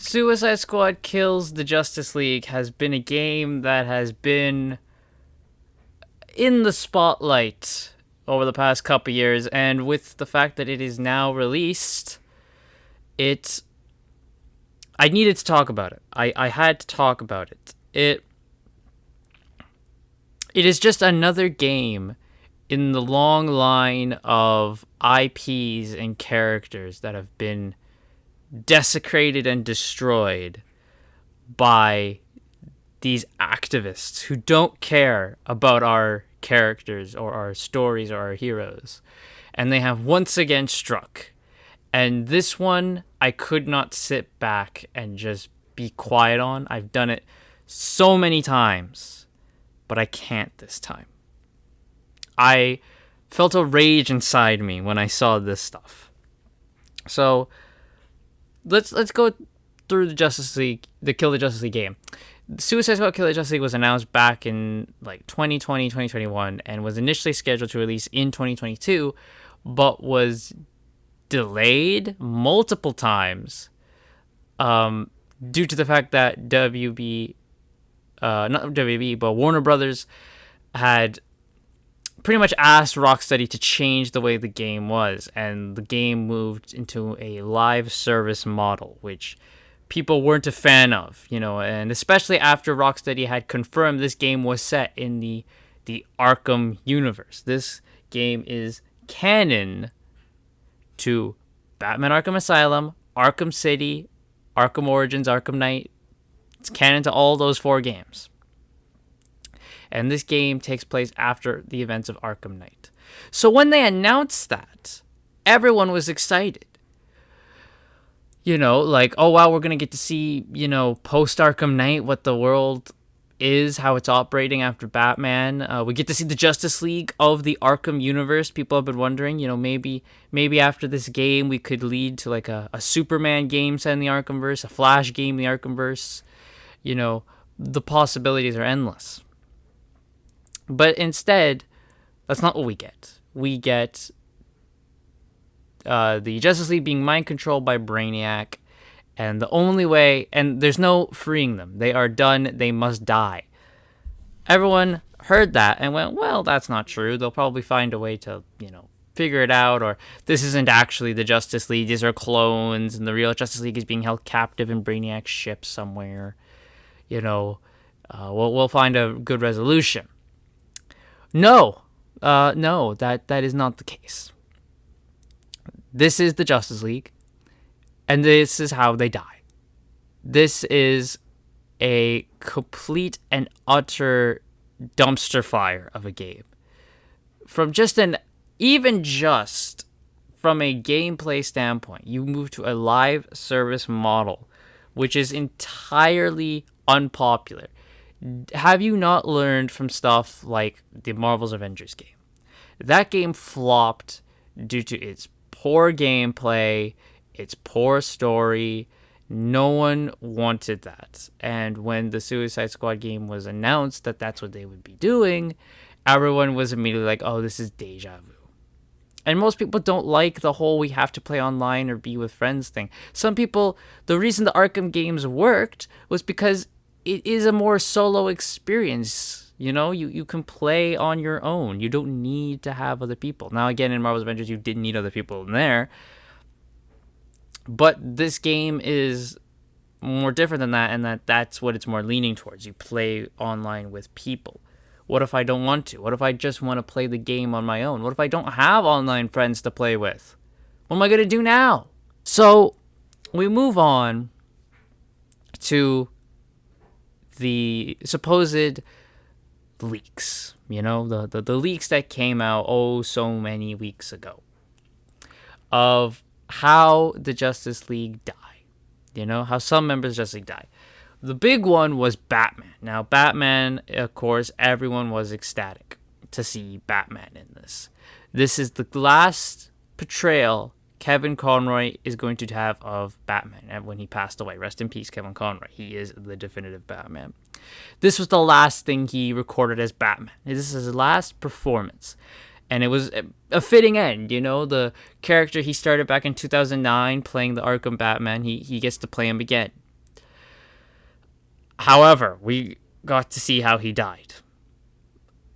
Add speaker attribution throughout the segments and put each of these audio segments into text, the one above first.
Speaker 1: Suicide Squad Kills the Justice League has been a game that has been in the spotlight over the past couple years, and with the fact that it is now released, it I needed to talk about it. I had to talk about it. It is just another game in the long line of IPs and characters that have been desecrated and destroyed by these activists who don't care about our characters or our stories or our heroes. And they have once again struck. And this one, I could not sit back and just be quiet on. I've done it so many times, but I can't this time. I felt a rage inside me when I saw this stuff. So let's go through the Justice League, the Kill the Justice League game. Suicide Squad Kill the Justice League was announced back in like 2020, 2021, and was initially scheduled to release in 2022, but was delayed multiple times due to the fact that not WB, but Warner Brothers had pretty much asked Rocksteady to change the way the game was, and the game moved into a live service model, which people weren't a fan of, and especially after Rocksteady had confirmed this game was set in the Arkham universe. This game is canon to Batman Arkham Asylum, Arkham City, Arkham Origins, Arkham Knight. It's canon to all those 4 games. And this game takes place after the events of Arkham Knight. So when they announced that, everyone was excited. Like, oh wow, we're going to get to see, post Arkham Knight, what the world is, how it's operating after Batman. We get to see the Justice League of the Arkham universe. People have been wondering, maybe after this game we could lead to like a Superman game set in the Arkhamverse, a Flash game in the Arkhamverse. The possibilities are endless. But instead, that's not what we get. We get the Justice League being mind controlled by Brainiac, and the only way, and there's no freeing them. They are done. They must die. Everyone heard that and went, well, that's not true. They'll probably find a way to, figure it out, or this isn't actually the Justice League. These are clones, and the real Justice League is being held captive in Brainiac's ship somewhere. We'll find a good resolution. No, that is not the case. This is the Justice League, and this is how they die. This is a complete and utter dumpster fire of a game. From from a gameplay standpoint, you move to a live service model, which is entirely unpopular. Have you not learned from stuff like the Marvel's Avengers game? That game flopped due to its poor gameplay, its poor story. No one wanted that. And when the Suicide Squad game was announced that that's what they would be doing, everyone was immediately like, oh, this is deja vu. And most people don't like the whole we have to play online or be with friends thing. Some people, the reason the Arkham games worked was because it is a more solo experience. You can play on your own. You don't need to have other people. Now, again, in Marvel's Avengers, you didn't need other people in there. But this game is more different than that, and that's what it's more leaning towards. You play online with people. What if I don't want to? What if I just want to play the game on my own? What if I don't have online friends to play with? What am I going to do now? So we move on to the supposed leaks, the leaks that came out so many weeks ago of how the Justice League die, how some members of Justice League die. The big one was Batman. Now, Batman, of course, everyone was ecstatic to see Batman in this. This is the last portrayal Kevin Conroy is going to have of Batman when he passed away. Rest in peace, Kevin Conroy. He is the definitive Batman. This was the last thing he recorded as Batman. This is his last performance. And it was a fitting end, the character he started back in 2009 playing the Arkham Batman, he gets to play him again. However, we got to see how he died.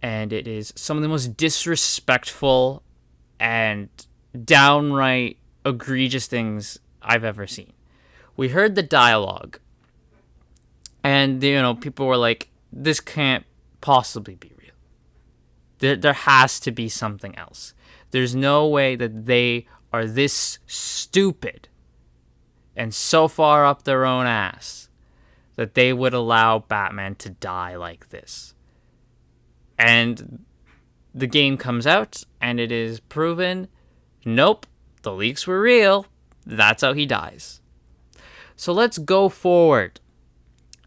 Speaker 1: And it is some of the most disrespectful and downright egregious things I've ever seen. We heard the dialogue, and people were like, "This can't possibly be real. There has to be something else. There's no way that they are this stupid and so far up their own ass that they would allow Batman to die like this." And the game comes out, and it is proven, nope, the leaks were real. That's how he dies. So let's go forward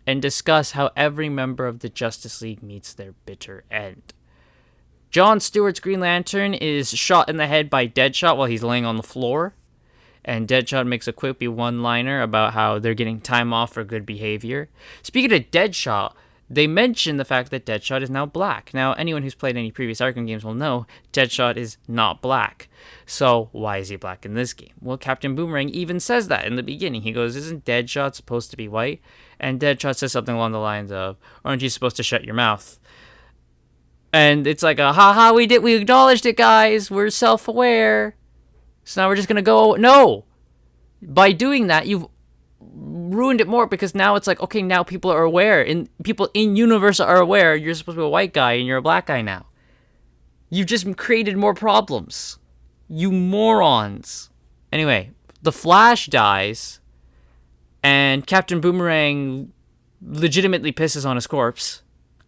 Speaker 1: and discuss how every member of the Justice League meets their bitter end. John Stewart's Green Lantern is shot in the head by Deadshot while he's laying on the floor. And Deadshot makes a quippy one-liner about how they're getting time off for good behavior. Speaking of Deadshot, they mention the fact that Deadshot is now black. Now, anyone who's played any previous Arkham games will know Deadshot is not black. So, why is he black in this game? Well, Captain Boomerang even says that in the beginning. He goes, "Isn't Deadshot supposed to be white?" And Deadshot says something along the lines of, "Aren't you supposed to shut your mouth?" And it's like a, haha, we acknowledged it, guys. We're self-aware. So now we're just going to go, no. By doing that, you've ruined it more, because now it's like, okay, now people are aware, and people in universe are aware you're supposed to be a white guy and you're a black guy now. You've just created more problems. You morons. Anyway, the Flash dies, and Captain Boomerang legitimately pisses on his corpse.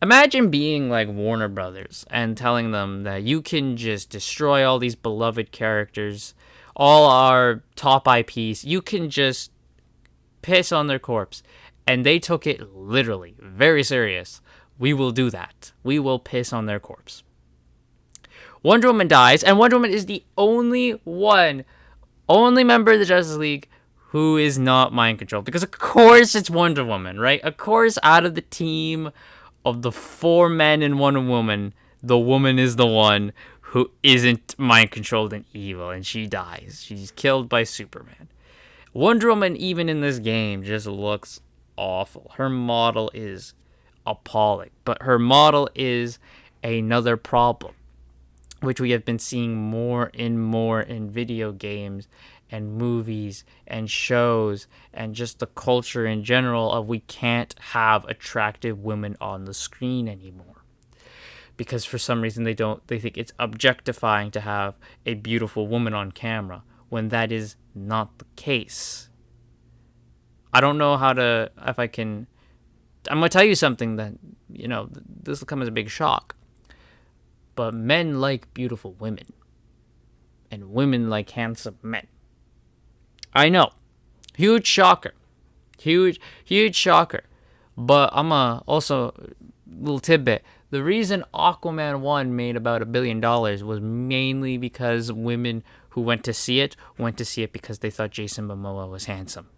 Speaker 1: Imagine being like Warner Brothers and telling them that you can just destroy all these beloved characters, all our top IPs. You can just piss on their corpse. And they took it literally, very serious. We will do that. We will piss on their corpse. Wonder Woman dies, and Wonder Woman is the only member of the Justice League who is not mind controlled. Because of course it's Wonder Woman, right? Of course, out of the team of the 4 men and 1 woman, the woman is the one who isn't mind controlled and evil, and she dies. She's killed by Superman. Wonder Woman, even in this game, just looks awful. Her model is appalling, but her model is another problem, which we have been seeing more and more in video games and movies and shows and just the culture in general of we can't have attractive women on the screen anymore. Because for some reason they think it's objectifying to have a beautiful woman on camera when that is not the case. I don't know I'm going to tell you something that, this will come as a big shock. But men like beautiful women. And women like handsome men. I know. Huge shocker. Huge shocker. But also, little tidbit. The reason Aquaman 1 made about $1 billion was mainly because women who went to see it because they thought Jason Momoa was handsome.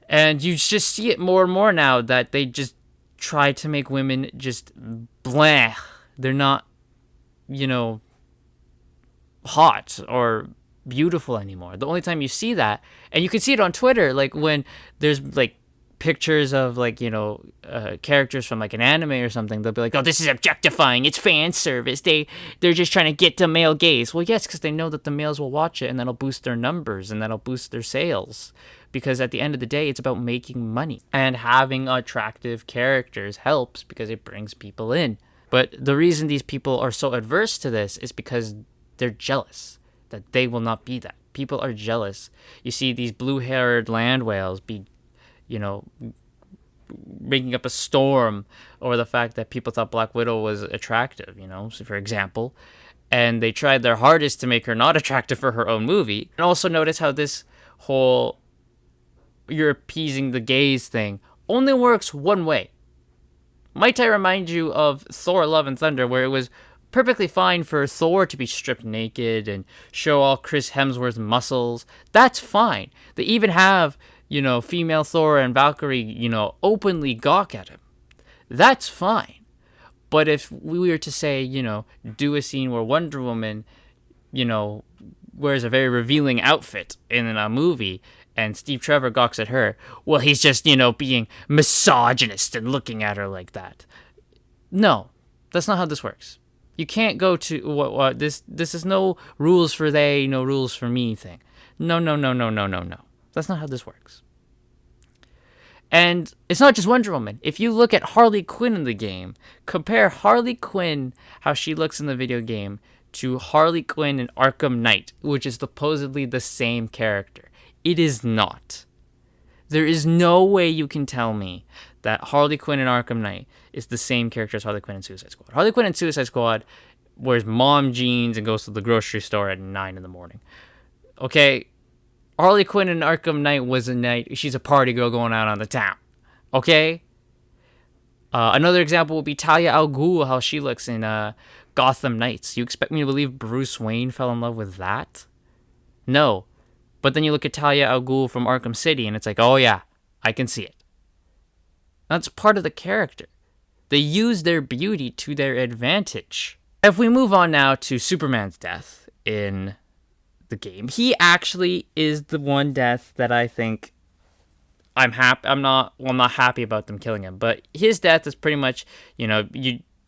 Speaker 1: And you just see it more and more now that they just try to make women just blah. They're not, hot or beautiful anymore. The only time you see that, and you can see it on Twitter, like when there's like pictures of like characters from like an anime or something, they'll be like, "Oh, this is objectifying. It's fan service. They're just trying to get to male gaze." Well, yes, because they know that the males will watch it, and that'll boost their numbers, and that'll boost their sales. Because at the end of the day, it's about making money, and having attractive characters helps because it brings people in. But the reason these people are so adverse to this is because they're jealous that they will not be that. People are jealous. You see these blue-haired land whales be, making up a storm over the fact that people thought Black Widow was attractive, so for example. And they tried their hardest to make her not attractive for her own movie. And also notice how this whole you're appeasing the gays thing only works one way. Might I remind you of Thor Love and Thunder, where it was perfectly fine for Thor to be stripped naked and show all Chris Hemsworth's muscles. That's fine. They even have, female Thor and Valkyrie, openly gawk at him. That's fine. But if we were to say, do a scene where Wonder Woman, wears a very revealing outfit in a movie, and Steve Trevor gawks at her, well, he's just, being misogynist and looking at her like that. No, that's not how this works. You can't go to what this is no rules for they, no rules for me thing. No, no, no, no, no, no, no. That's not how this works. And it's not just Wonder Woman. If you look at Harley Quinn in the game, compare Harley Quinn, how she looks in the video game, to Harley Quinn in Arkham Knight, which is supposedly the same character. It is not. There is no way you can tell me that Harley Quinn in Arkham Knight is the same character as Harley Quinn in Suicide Squad. Harley Quinn in Suicide Squad wears mom jeans and goes to the grocery store at 9 in the morning. Okay? Harley Quinn in Arkham Knight was a night. She's a party girl going out on the town. Okay? Another example would be Talia al Ghul, how she looks in Gotham Knights. You expect me to believe Bruce Wayne fell in love with that? No. But then you look at Talia al Ghul from Arkham City, and it's like, oh yeah, I can see it. That's part of the character. They use their beauty to their advantage. If we move on now to Superman's death in the game, he actually is the one death that I think I'm not happy about them killing him, but his death is pretty much,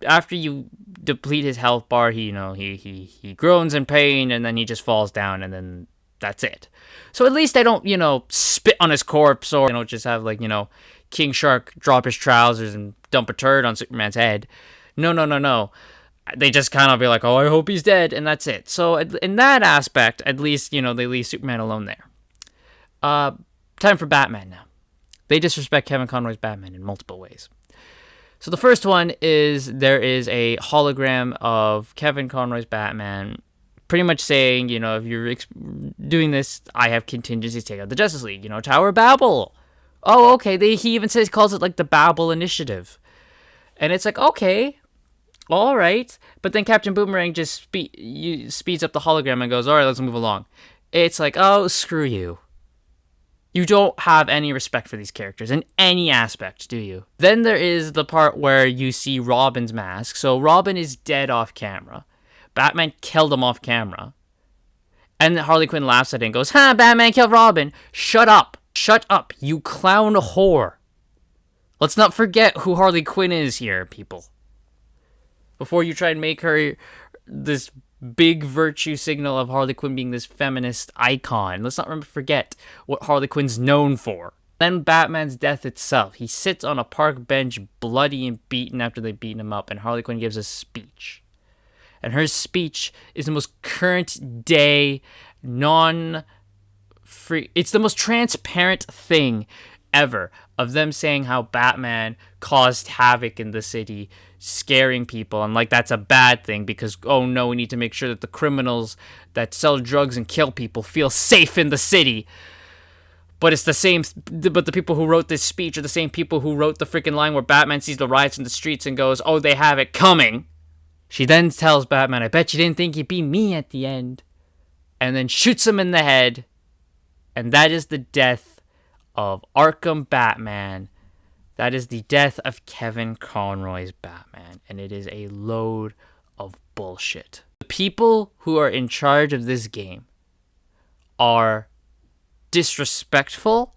Speaker 1: after you deplete his health bar, he groans in pain, and then he just falls down, and then that's it. So at least I don't, spit on his corpse, or just have King Shark drop his trousers and dump a turd on Superman's head. No. They just kind of be like, oh, I hope he's dead, and that's it. So in that aspect, at least, they leave Superman alone there. Time for Batman now. They disrespect Kevin Conroy's Batman in multiple ways. So the first one is there is a hologram of Kevin Conroy's Batman pretty much saying, if you're doing this, I have contingencies to take out the Justice League, Tower of Babel. Oh, okay. He even calls it like the Babel Initiative. And it's like, okay, all right. But then Captain Boomerang just speeds up the hologram and goes, all right, let's move along. It's like, oh, screw you. You don't have any respect for these characters in any aspect, do you? Then there is the part where you see Robin's mask. So Robin is dead off camera. Batman killed him off camera. And Harley Quinn laughs at it and goes, ha, Batman killed Robin. Shut up. Shut up, you clown whore. Let's not forget who Harley Quinn is here, people. Before you try and make her this big virtue signal of Harley Quinn being this feminist icon, let's not forget what Harley Quinn's known for. Then Batman's death itself. He sits on a park bench bloody and beaten after they beat him up, and Harley Quinn gives a speech. And her speech is the most current day, it's the most transparent thing ever of them saying how Batman caused havoc in the city, scaring people, and that's a bad thing because, oh no, we need to make sure that the criminals that sell drugs and kill people feel safe in the city. But it's but the people who wrote this speech are the same people who wrote the freaking line where Batman sees the riots in the streets and goes, oh, they have it coming. She then tells Batman, I bet you didn't think you'd be me at the end. And then shoots him in the head. And that is the death of Arkham Batman. That is the death of Kevin Conroy's Batman. And it is a load of bullshit. The people who are in charge of this game are disrespectful.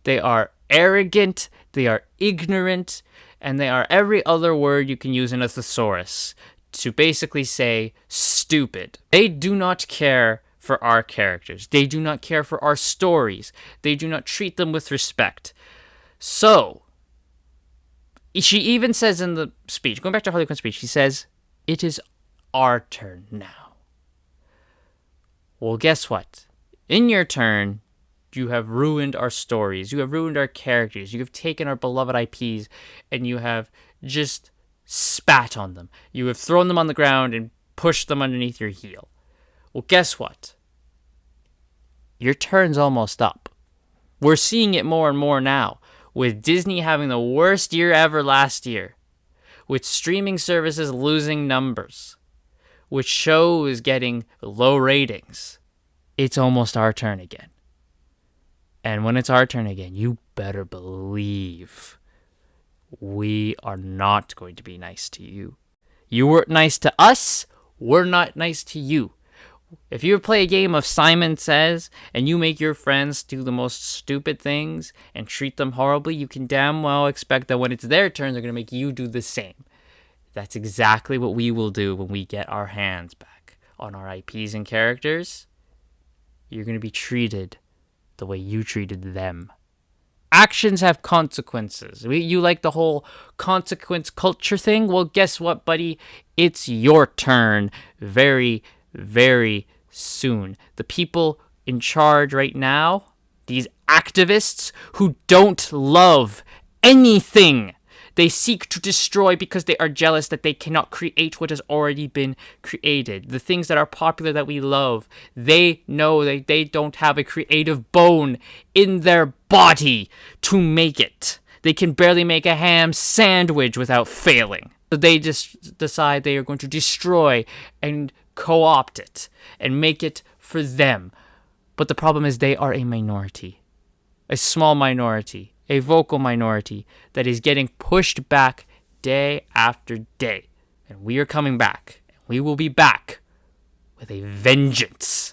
Speaker 1: They are arrogant. They are ignorant. And they are every other word you can use in a thesaurus to basically say stupid. They do not care for our characters. They do not care for our stories. They do not treat them with respect. So, she even says in the speech, going back to Harley Quinn's speech, she says, it is our turn now. Well, guess what? In your turn, you have ruined our stories. You have ruined our characters. You have taken our beloved IPs and you have just spat on them. You have thrown them on the ground and pushed them underneath your heel. Well, guess what? Your turn's almost up. We're seeing it more and more now, with Disney having the worst year ever last year, with streaming services losing numbers, with shows getting low ratings. It's almost our turn again. And when it's our turn again, you better believe we are not going to be nice to you. You weren't nice to us. We're not nice to you. If you play a game of Simon Says and you make your friends do the most stupid things and treat them horribly, you can damn well expect that when it's their turn, they're going to make you do the same. That's exactly what we will do when we get our hands back on our IPs and characters. You're going to be treated the way you treated them. Actions have consequences. You like the whole consequence culture thing? Well, guess what, buddy? It's your turn very, very soon. The people in charge right now, these activists who don't love anything they seek to destroy because they are jealous that they cannot create what has already been created. The things that are popular that we love, they know that they don't have a creative bone in their body to make it. They can barely make a ham sandwich without failing. So they just decide they are going to destroy and co-opt it and make it for them. But the problem is they are a minority. A small minority. A vocal minority that is getting pushed back day after day. And we are coming back. We will be back with a vengeance.